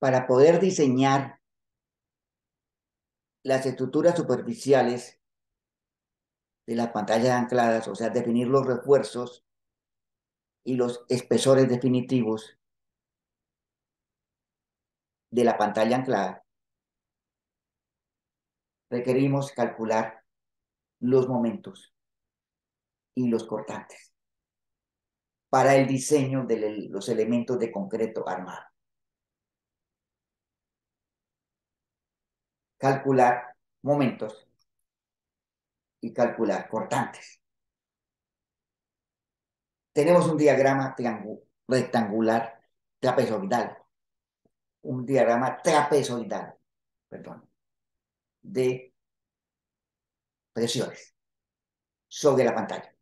para poder diseñar las estructuras superficiales de las pantallas ancladas, o sea, definir los refuerzos y los espesores definitivos de la pantalla anclada, requerimos calcular los momentos y los cortantes para el diseño de los elementos de concreto armado. Calcular momentos y calcular cortantes. Tenemos un diagrama rectangular trapezoidal, un diagrama trapezoidal, perdón, de presiones sobre la pantalla.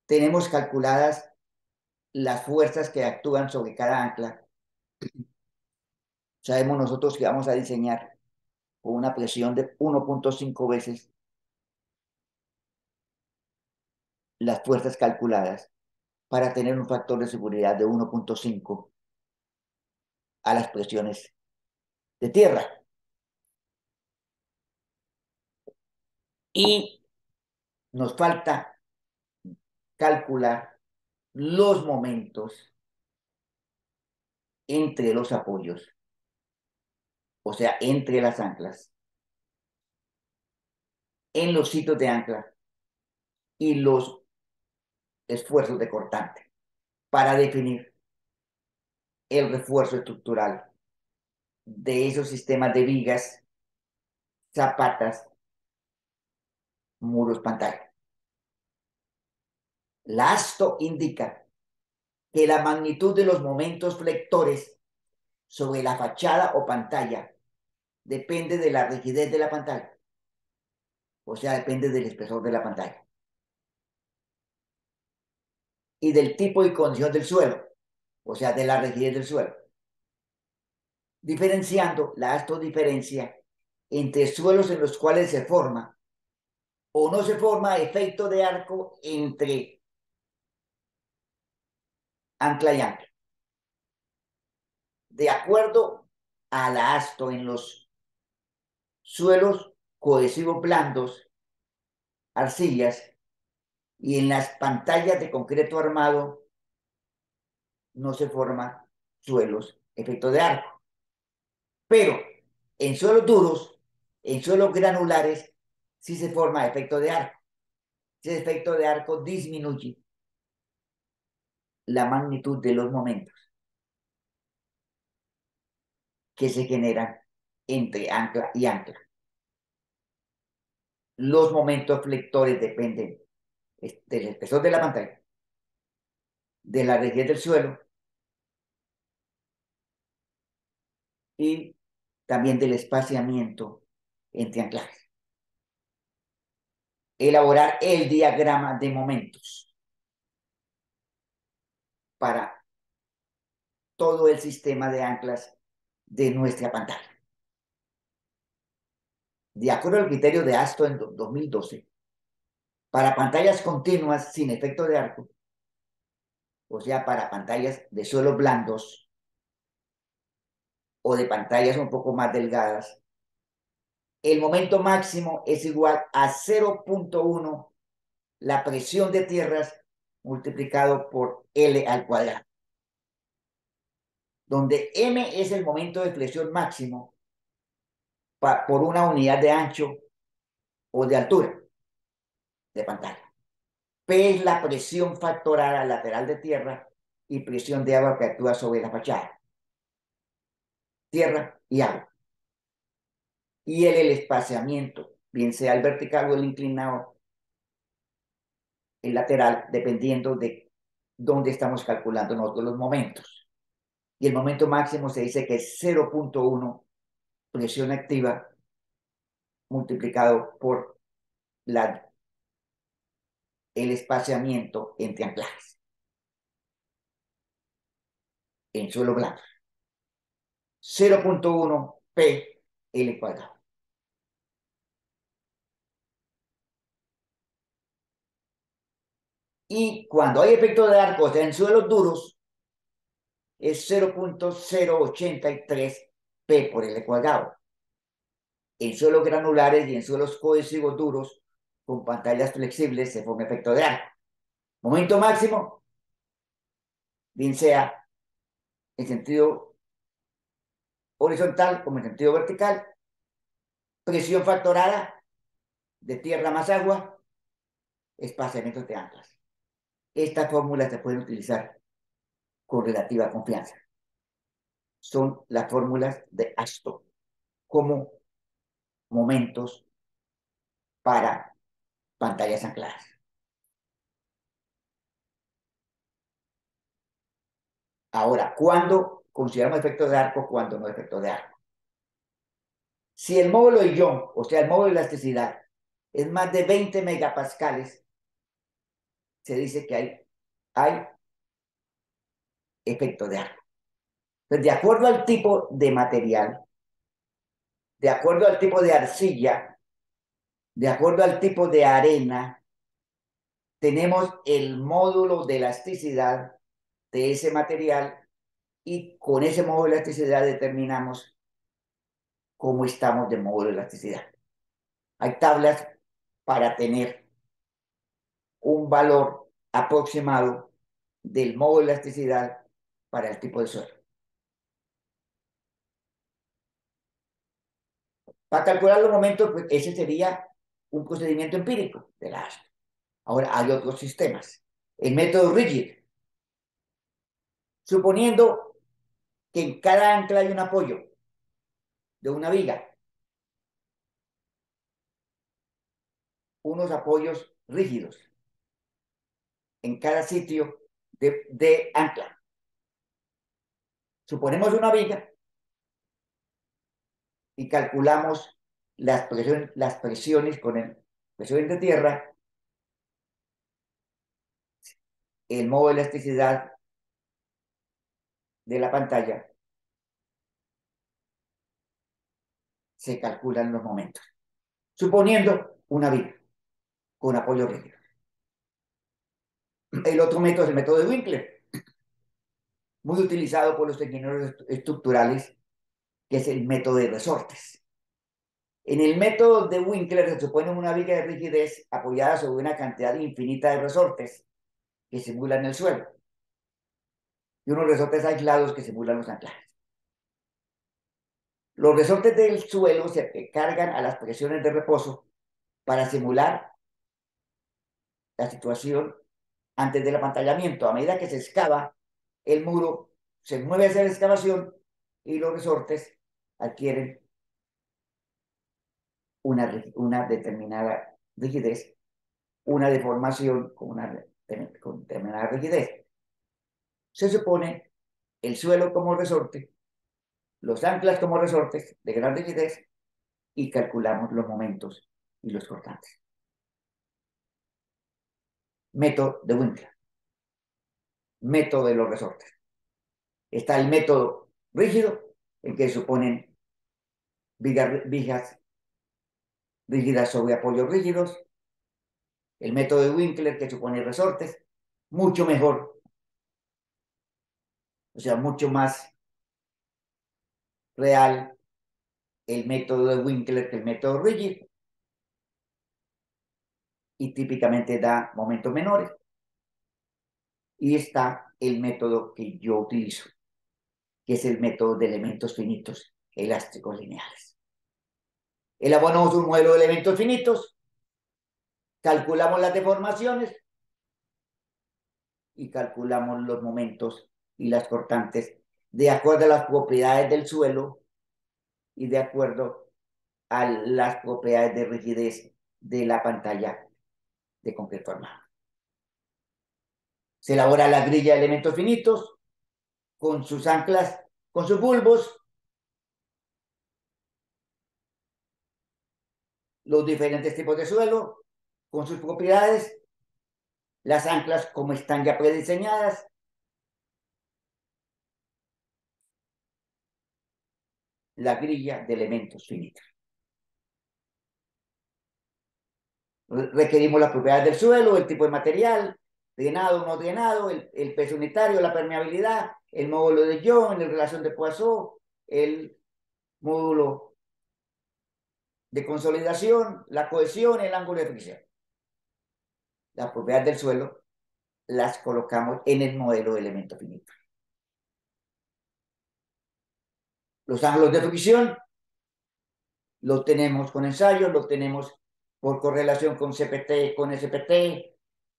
Tenemos calculadas las fuerzas que actúan sobre cada ancla. Sabemos nosotros que vamos a diseñar con una presión de 1.5 veces las fuerzas calculadas para tener un factor de seguridad de 1.5 a las presiones de tierra. Y nos falta calcular los momentos entre los apoyos, o sea, entre las anclas, en los sitios de ancla y los esfuerzos de cortante, para definir el refuerzo estructural de esos sistemas de vigas, zapatas, muros, pantalla. La ASTO indica que la magnitud de los momentos flectores sobre la fachada o pantalla depende de la rigidez de la pantalla, o sea, depende del espesor de la pantalla y del tipo y condición del suelo, o sea, de la rigidez del suelo. Diferenciando, la ASTO diferencia entre suelos en los cuales se forma o no se forma efecto de arco entre ancla y ancla. De acuerdo a la ASTO, en los suelos cohesivos blandos, arcillas, y en las pantallas de concreto armado no se forman suelos efecto de arco. Pero en suelos duros, en suelos granulares, sí se forma efecto de arco. Ese efecto de arco disminuye la magnitud de los momentos que se generan entre ancla y ancla. Los momentos flectores dependen del espesor de la pantalla, de la rigidez del suelo y también del espaciamiento entre anclajes. Elaborar el diagrama de momentos para todo el sistema de anclas de nuestra pantalla. De acuerdo al criterio de ASTO en 2012, para pantallas continuas sin efecto de arco, o sea, para pantallas de suelos blandos o de pantallas un poco más delgadas, el momento máximo es igual a 0.1 la presión de tierras multiplicado por L al cuadrado, donde M es el momento de flexión máximo por una unidad de ancho o de altura de pantalla. P es la presión factorada lateral de tierra y presión de agua que actúa sobre la fachada. Tierra y agua. Y el espaciamiento, bien sea el vertical o el inclinado, el lateral, dependiendo de dónde estamos calculando nosotros los momentos. Y el momento máximo se dice que es 0.1 presión activa multiplicado por el espaciamiento entre anclajes en suelo blanco. 0.1 P L cuadrado. Y cuando hay efecto de arco, o sea, en suelos duros, es 0,083 P por L cuadrado. En suelos granulares y en suelos cohesivos duros con pantallas flexibles se forma efecto de arco. Momento máximo, bien sea en sentido horizontal como en sentido vertical, presión factorada de tierra más agua, espaciamientos de anclas. Estas fórmulas se pueden utilizar con relativa confianza. Son las fórmulas de Ashton como momentos para pantallas ancladas. Ahora, ¿cuándo consideramos efecto de arco? ¿Cuándo no efecto de arco? Si el módulo de Young, o sea, el módulo de elasticidad, es más de 20 megapascales, se dice que hay efecto de arco. Entonces, de acuerdo al tipo de material, de acuerdo al tipo de arcilla, de acuerdo al tipo de arena, tenemos el módulo de elasticidad de ese material y con ese módulo de elasticidad determinamos cómo estamos de módulo de elasticidad. Hay tablas para tener un valor aproximado del módulo de elasticidad para el tipo de suelo. Para calcular los momentos, pues ese sería un procedimiento empírico de la ASP. Ahora, hay otros sistemas. El método rigid, suponiendo que en cada ancla hay un apoyo de una viga, unos apoyos rígidos en cada sitio de ancla. Suponemos una viga y calculamos las presiones con el presiones de tierra, el modo de elasticidad de la pantalla, se calculan los momentos. Suponiendo una viga con apoyo rígido. El otro método es el método de Winkler, muy utilizado por los ingenieros estructurales, que es el método de resortes. En el método de Winkler se supone una viga de rigidez apoyada sobre una cantidad infinita de resortes que simulan el suelo y unos resortes aislados que simulan los anclajes. Los resortes del suelo se cargan a las presiones de reposo para simular la situación antes del apantallamiento. A medida que se excava, el muro se mueve hacia la excavación y los resortes adquieren una determinada rigidez, una deformación con determinada rigidez. Se supone el suelo como resorte, los anclas como resortes de gran rigidez y calculamos los momentos y los cortantes. Método de Winkler. Método de los resortes. Está el método rígido, en que suponen vigas rígidas sobre apoyos rígidos. El método de Winkler, que supone resortes, mucho mejor, o sea, mucho más real el método de Winkler que el método rígido, y típicamente da momentos menores. Y está el método que yo utilizo, que es el método de elementos finitos elásticos lineales. Elaboramos un modelo de elementos finitos, calculamos las deformaciones y calculamos los momentos y las cortantes de acuerdo a las propiedades del suelo y de acuerdo a las propiedades de rigidez de la pantalla de concreto armado. Se elabora la grilla de elementos finitos con sus anclas, con sus bulbos, los diferentes tipos de suelo, con sus propiedades, las anclas como están ya prediseñadas, la grilla de elementos finitos. Requerimos las propiedades del suelo, el tipo de material, drenado o no drenado, el peso unitario, la permeabilidad, el módulo de Young, la relación de Poisson, el módulo de consolidación, la cohesión, el ángulo de fricción. Las propiedades del suelo las colocamos en el modelo de elemento finito. Los ángulos de fricción los tenemos con ensayos, los tenemos por correlación con CPT, con SPT,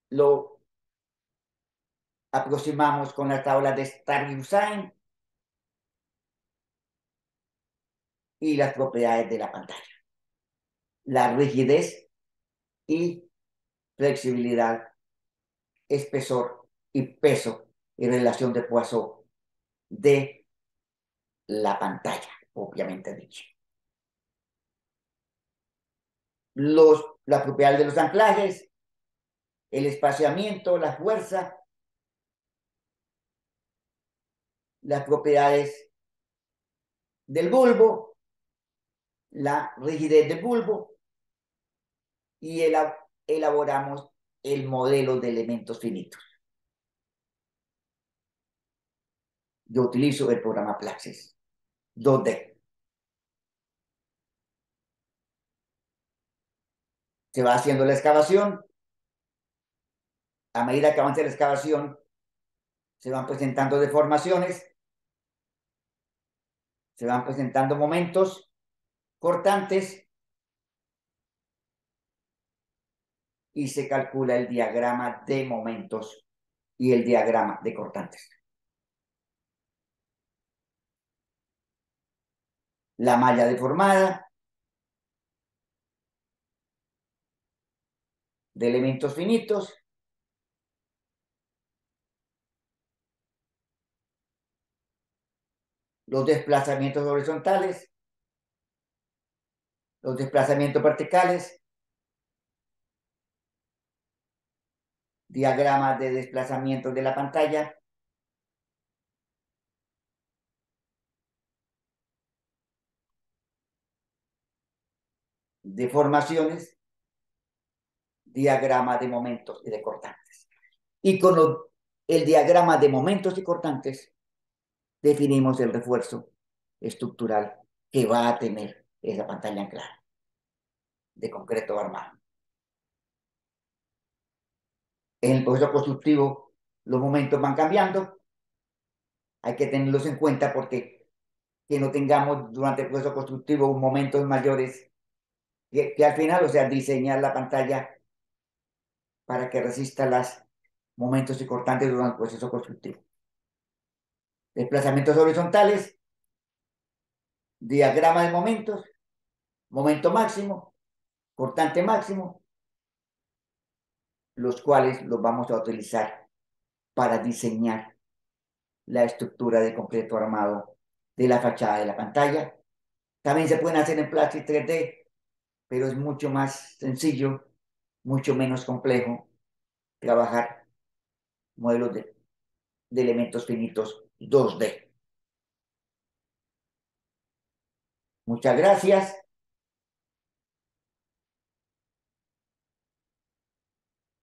lo aproximamos con la tabla de Stark-Usain y las propiedades de la pantalla. La rigidez y flexibilidad, espesor y peso y relación de Poisson de la pantalla, obviamente dicho. Las propiedades de los anclajes, el espaciamiento, la fuerza, las propiedades del bulbo, la rigidez del bulbo y elaboramos el modelo de elementos finitos. Yo utilizo el programa Plaxis 2D. Se va haciendo la excavación. A medida que avanza la excavación, se van presentando deformaciones, se van presentando momentos cortantes y se calcula el diagrama de momentos y el diagrama de cortantes. La malla deformada de elementos finitos, los desplazamientos horizontales, los desplazamientos verticales, diagramas de desplazamiento de la pantalla, deformaciones, diagrama de momentos y de cortantes. Y con el diagrama de momentos y cortantes definimos el refuerzo estructural que va a tener esa pantalla anclada de concreto armado. En el proceso constructivo los momentos van cambiando, hay que tenerlos en cuenta porque que no tengamos durante el proceso constructivo momentos mayores que al final, o sea, diseñar la pantalla para que resista los momentos y cortantes durante el proceso constructivo. Desplazamientos horizontales, diagrama de momentos, momento máximo, cortante máximo, los cuales los vamos a utilizar para diseñar la estructura de concreto armado de la fachada de la pantalla. También se pueden hacer en Plastic 3D, pero es mucho más sencillo, mucho menos complejo trabajar modelos de elementos finitos 2D. Muchas gracias.